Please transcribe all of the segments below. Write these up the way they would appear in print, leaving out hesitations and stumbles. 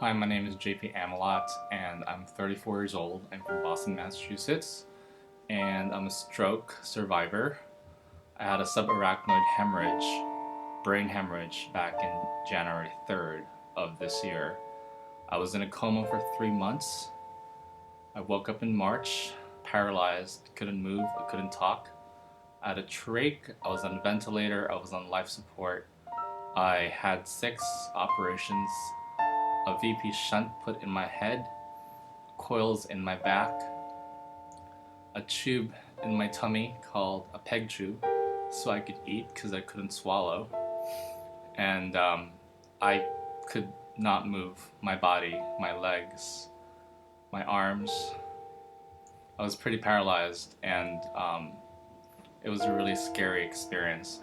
Hi, my name is JP Amolat and I'm 34 years old. I'm from Boston, Massachusetts, and I'm a stroke survivor. I had a subarachnoid hemorrhage, brain hemorrhage, back in January 3rd of this year. I was in a coma for 3 months. I woke up in March, paralyzed, couldn't move, I couldn't talk. I had a trach, I was on a ventilator, I was on life support. I had 6 operations, a VP shunt put in my head, coils in my back, a tube in my tummy called a peg tube so I could eat because I couldn't swallow, and I could not move my body, my legs, my arms. I was pretty paralyzed, and it was a really scary experience.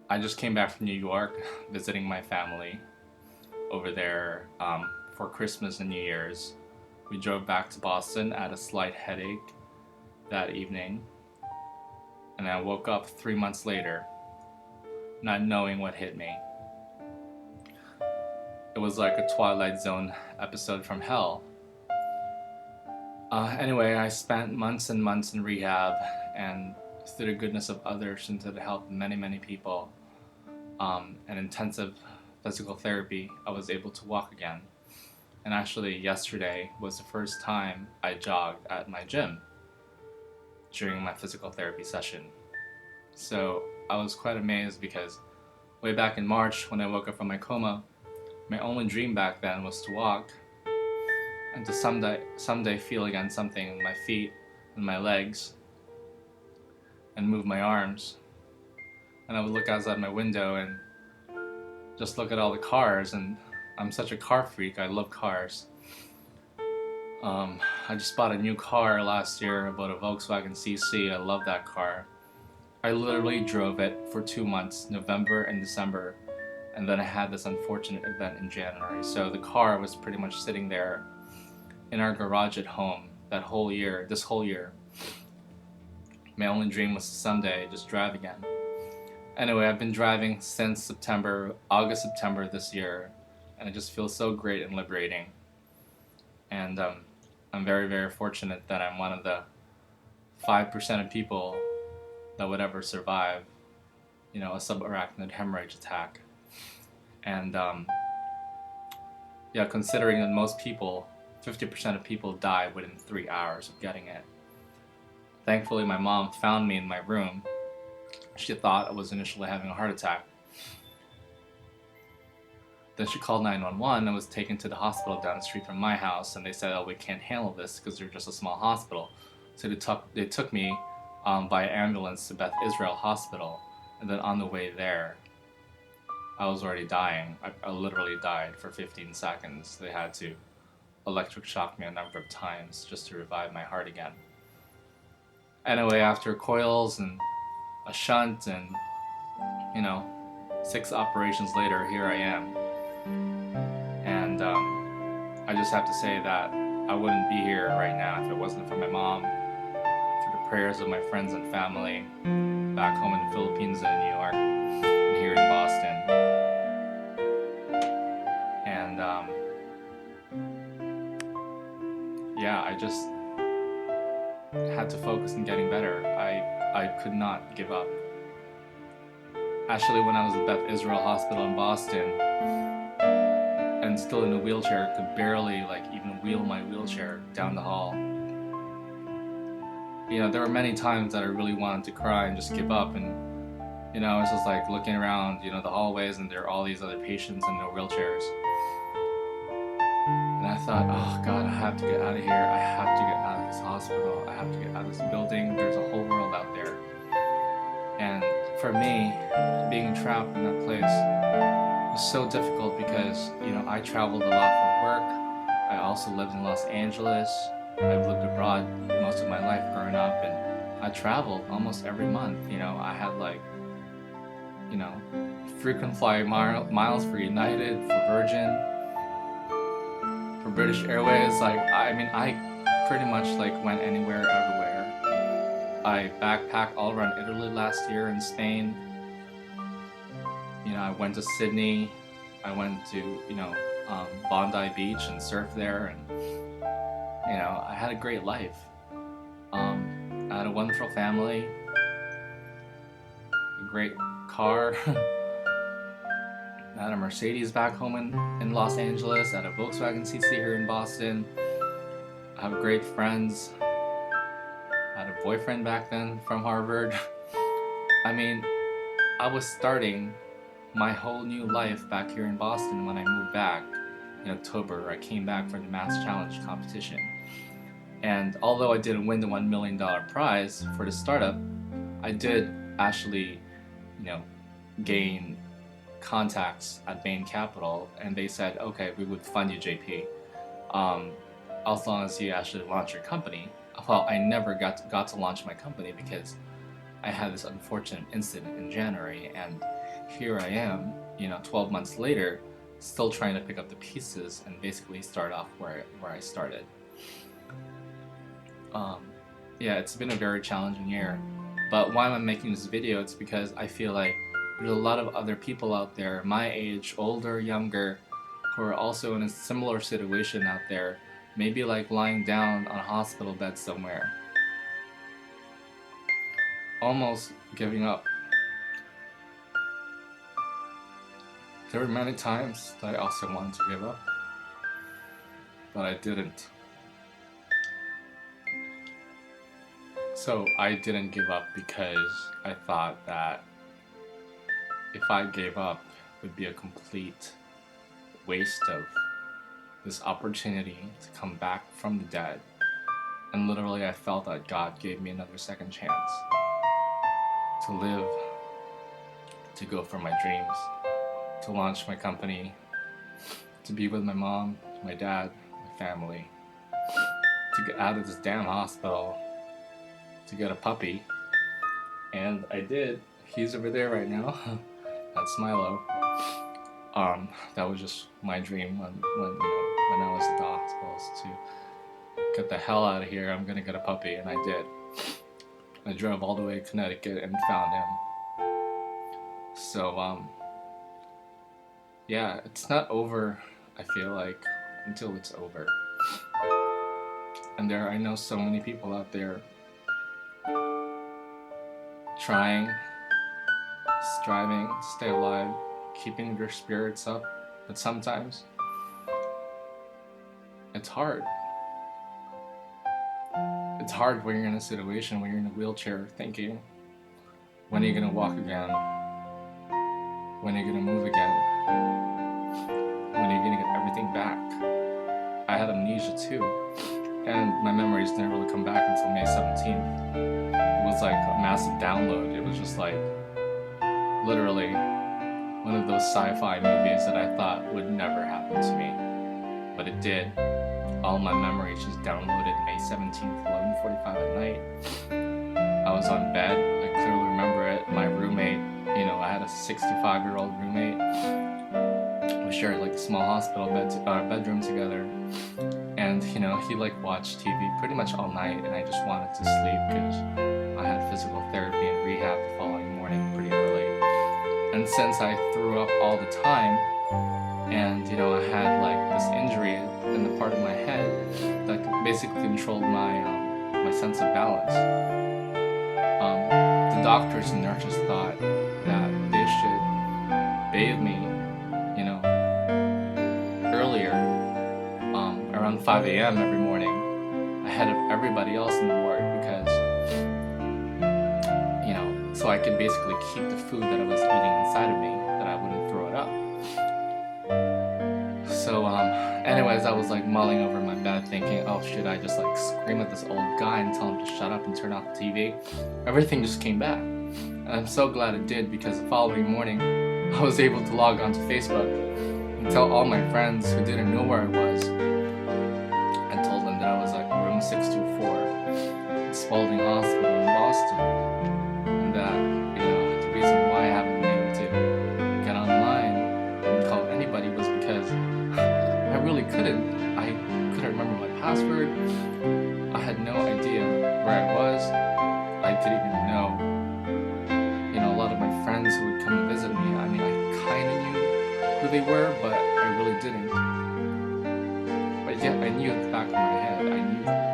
I just came back from New York visiting my family over there for Christmas and New Year's. We drove back to Boston. I had a slight headache that evening, and I woke up 3 months later, not knowing what hit me. It was like a Twilight Zone episode from hell. Anyway, I spent months and months in rehab, and through the goodness of others and to the help of many, many people, and intensive physical therapy, I was able to walk again. And actually, yesterday was the first time I jogged at my gym during my physical therapy session. So I was quite amazed because way back in March, when I woke up from my coma, my only dream back then was to walk and to someday feel again something in my feet and my legs and move my arms. And I would look outside my window and just look at all the cars, and I'm such a car freak. I love cars. I just bought a new car last year. I bought a Volkswagen CC. I love that car. I literally drove it for 2 months, November and December, and then I had this unfortunate event in January. So the car was pretty much sitting there in our garage at home this whole year. My only dream was to someday just drive again. Anyway, I've been driving since August, September this year, and it just feels so great and liberating. And I'm very, very fortunate that I'm one of the 5% of people that would ever survive, a subarachnoid hemorrhage attack. And considering that most people, 50% of people die within 3 hours of getting it. Thankfully, my mom found me in my room. She thought I was initially having a heart attack. Then she called 911 and was taken to the hospital down the street from my house, and they said, "Oh, we can't handle this because they're just a small hospital." So they took me by ambulance to Beth Israel Hospital, and then on the way there, I was already dying. I literally died for 15 seconds. They had to electric shock me a number of times just to revive my heart again. Anyway, after coils and a shunt and 6 operations later, here I am. And I just have to say that I wouldn't be here right now if it wasn't for my mom, through the prayers of my friends and family back home in the Philippines and in New York and here in Boston. And I just had to focus on getting better. I could not give up. Actually, when I was at Beth Israel Hospital in Boston and still in a wheelchair, could barely even wheel my wheelchair down the hall. There were many times that I really wanted to cry and just give up, and I was just looking around, the hallways, and there are all these other patients in their wheelchairs. And I thought, oh God, I have to get out of here. I have to get out of this hospital. I have to get out of this building. There's a whole world out there. And for me, being trapped in that place was so difficult because, I traveled a lot for work. I also lived in Los Angeles. I've lived abroad most of my life growing up, and I traveled almost every month. I had frequent flyer miles for United, for Virgin, for British Airways. I pretty much went anywhere, everywhere. I backpacked all around Italy last year and Spain. I went to Sydney. I went to, Bondi Beach and surfed there, and I had a great life. I had a wonderful family, a great car. I had a Mercedes back home in Los Angeles. I had a Volkswagen CC here in Boston. I have great friends. I had a boyfriend back then from Harvard. I mean, I was starting my whole new life back here in Boston when I moved back in October. I came back for the Maths Challenge competition. And although I didn't win the $1 million prize for the startup, I did actually, gain contacts at Bain Capital, and they said, okay, we would fund you, JP, as long as you actually launch your company. Well, I never got to launch my company because I had this unfortunate incident in January, and here I am, 12 months later, still trying to pick up the pieces and basically start off where I started. Yeah, it's been a very challenging year, but why am I making this video? It's because I feel like there's a lot of other people out there, my age, older, younger, who are also in a similar situation out there, maybe like lying down on a hospital bed somewhere, almost giving up. There were many times that I also wanted to give up, but I didn't. So I didn't give up because I thought that if I gave up, it would be a complete waste of this opportunity to come back from the dead. And literally I felt that God gave me another second chance to live, to go for my dreams, to launch my company, to be with my mom, my dad, my family, to get out of this damn hospital, to get a puppy. And I did. He's over there right now. That's Milo. That was just my dream when I was at the hospital, to get the hell out of here. I'm gonna get a puppy, and I did. I drove all the way to Connecticut and found him. So yeah, it's not over, I feel like, until it's over. And I know so many people out there trying, striving to stay alive, keeping their spirits up, but sometimes it's hard. It's hard when you're in a situation when you're in a wheelchair thinking, when are you gonna walk again? When are you gonna move again? When are you gonna get everything back? I had amnesia too, and my memories didn't really come back until May 17th. It was like a massive download. It was just like literally one of those sci-fi movies that I thought would never happen to me, but it did. All my memories just downloaded May 17th, 11:45 at night. I was on bed. I clearly remember it. My roommate, I had a 65-year-old roommate. We shared like a small hospital bedroom together, and he like watched TV pretty much all night, and I just wanted to sleep because I had physical therapy and rehab the following morning pretty early. And since I threw up all the time, and I had like this injury in the part of my head that basically controlled my sense of balance, the doctors and nurses thought that they should bathe me earlier, around 5 a.m. every morning, ahead of everybody else in the ward, because so I could basically keep the food that I was eating inside of me, that I wouldn't throw it up. So anyways, I was like mulling over my bed thinking, oh, should I just like scream at this old guy and tell him to shut up and turn off the TV? Everything just came back. And I'm so glad it did, because the following morning I was able to log onto Facebook and tell all my friends who didn't know where I was. I told them that I was like room 624 at Spalding Hospital in Boston, and that the reason why I haven't been able to get online and call anybody was because I really couldn't. I couldn't remember my password. I had no idea where I was. I didn't even know a lot of my friends who would come visit me. I mean, I kind of knew who they were, but I really didn't. But yet I knew at the back of my head, I knew them.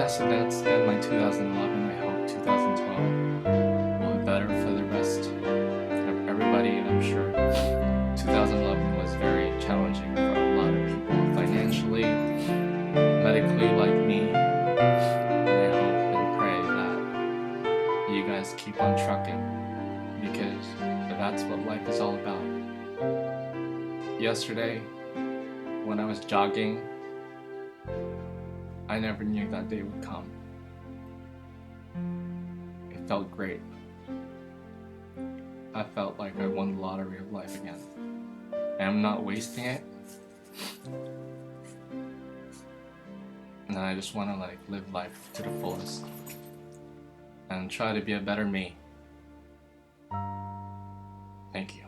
So that's been my 2011. I hope 2012 will be better for the rest of everybody. And I'm sure 2011 was very challenging for a lot of people, financially, medically, like me. And I hope and pray that you guys keep on trucking, because that's what life is all about. Yesterday, when I was jogging, I never knew that day would come. It felt great. I felt like I won the lottery of life again. And I'm not wasting it. And I just want to live life to the fullest and try to be a better me. Thank you.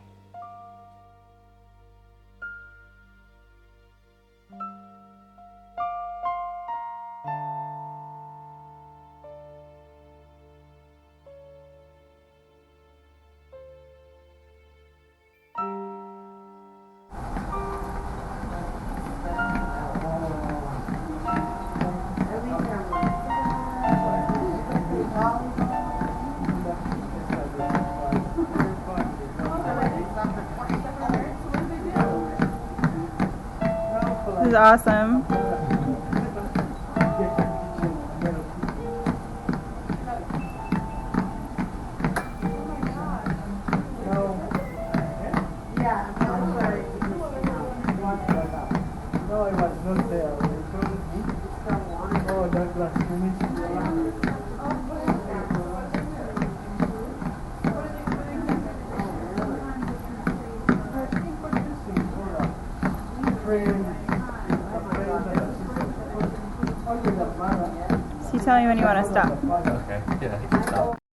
This is awesome. So you tell me when you want to stop. Okay, yeah, you can stop.